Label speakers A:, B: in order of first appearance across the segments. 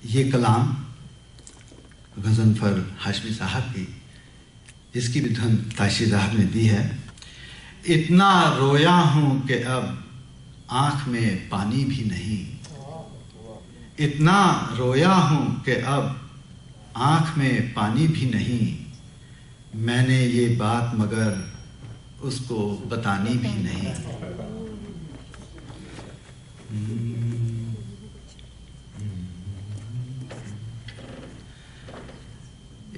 A: ये कलाम गज़नफ़र हाशमी साहब की, इसकी भी धुन ताशी साहब ने दी है। इतना रोया हूँ कि अब आँख में पानी भी नहीं, इतना रोया हूँ कि अब आँख में पानी भी नहीं, मैंने ये बात मगर उसको बतानी भी नहीं।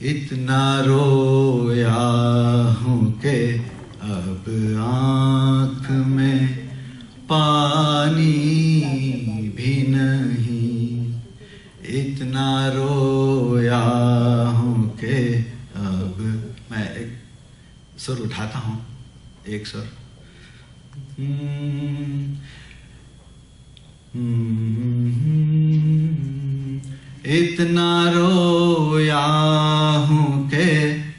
A: इतना रोया हूँ कि अब आँख में पानी भी नहीं, इतना रोया हूँ कि अब, मैं एक सुर उठाता हूँ, एक सुर, इतना रोया हूँ कि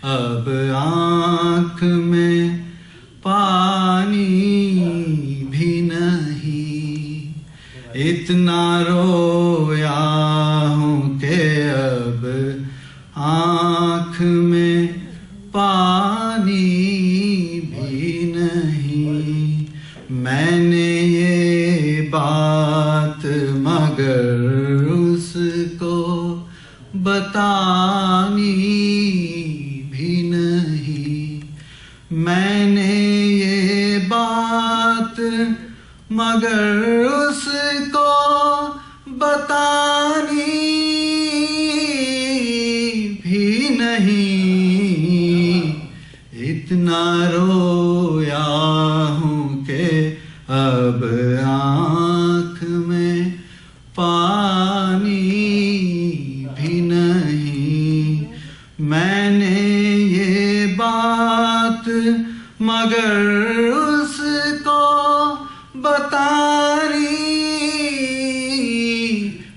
A: अब आँख में पानी भी नहीं, इतना रोया हूँ कि अब आँख में पानी भी नहीं, मैंने ये बात मगर उसको बतानी भी नहीं, मैंने ये बात मगर उसको बतानी भी नहीं, इतना रोया हूँ कि अब आँख में पानी भी नहीं, मैंने ये बात मगर उसको बतानी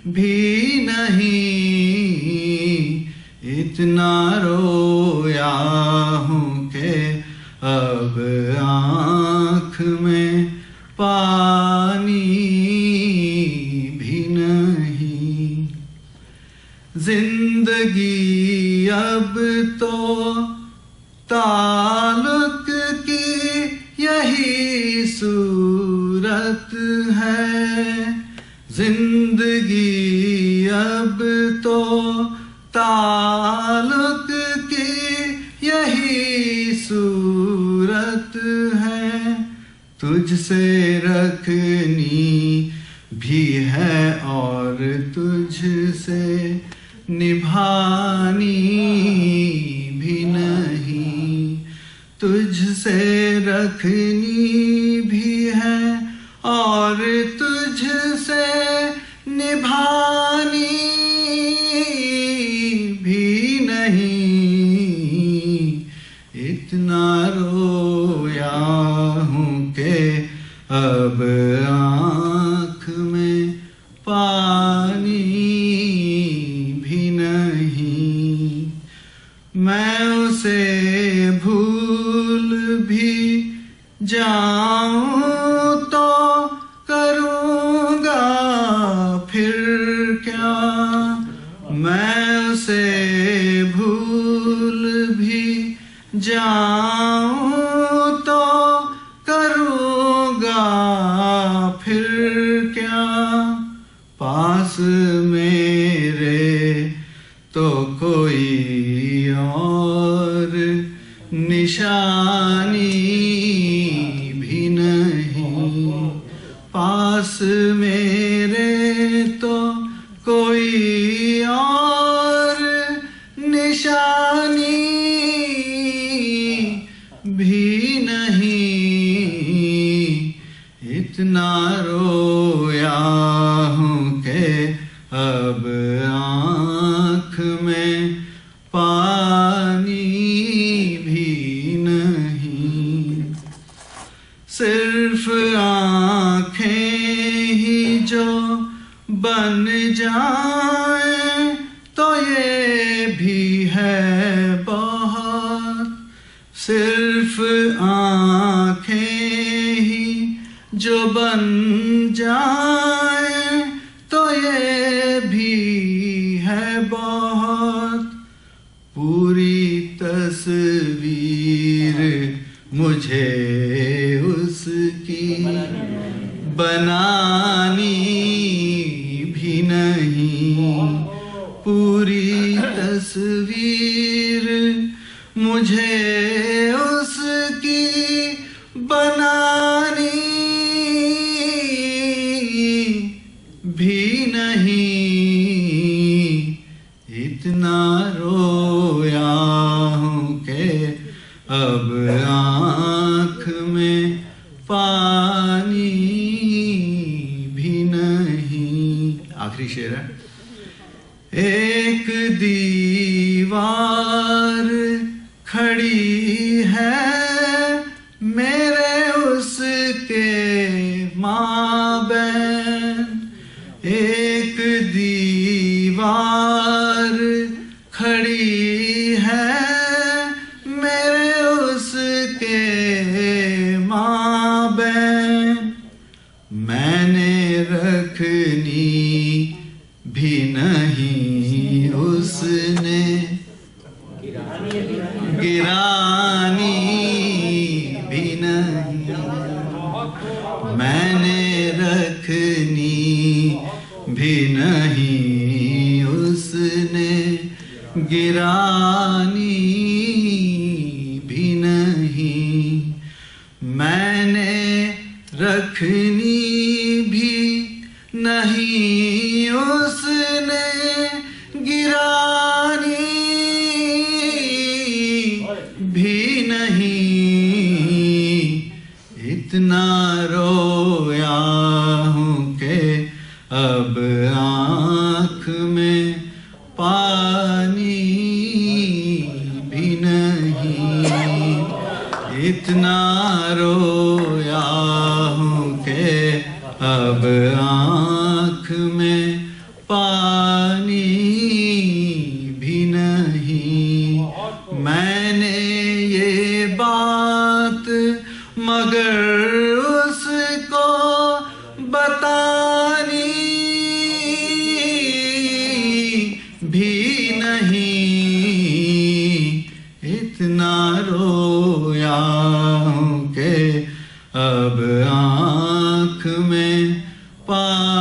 A: भी नहीं, इतना रोया हूँ कि अब आँख में पानी भी नहीं, जिंदगी अब तो ताल्लुक की यही सूरत है, जिंदगी अब तो ताल्लुक की यही सूरत है, तुझसे रखनी भी है और तुझसे निभानी भी नहीं, तुझसे रखनी भी है और तुझसे निभानी भी नहीं, इतना रोया हूँ कि अब आँख में पानी भी नहीं, मैं उसे भूल भी जाऊं तो करूँगा फिर क्या, मैं उसे भूल भी जाऊं तो करूँगा फिर क्या, पास मेरे तो कोई और निशानी भी नहीं, पास मेरे तो कोई और निशानी भी नहीं, इतना रोया हूँ कि अब आँख में पानी भी नहीं, सिर्फ आँखें ही जो बन जाएं तो ये भी है बहुत, सिर्फ आँखें ही जो बन जाएं तो ये भी है बहुत पूरी तस्वीर, मुझे उसकी बनानी भी नहीं। पूरी तस्वीर मुझे उसकी बनानी भी नहीं। इतना रोया हूँ कि अब आँख में पानी भी नहीं। आखिरी शेर है। एक दीवार खड़ी है मेरे उसके माबैन। एक दीवार खड़ी है मेरे उसके माबैन। मैंने रखनी भी नहीं उसने गिरानी भी नहीं। मैंने रखनी भी नहीं उसने गिरानी भी नहीं। मैंने रखनी भी नहीं उसने गिरानी भी नहीं। इतना रोया हूँ कि अब आँख में पानी भी नहीं। इतना रोया हूँ कि अब आँख में पानी भी नहीं। मैंने ये बात मगर उसको बतानी भी नहीं। इतना रोया हूँ कि अब आँख में पानी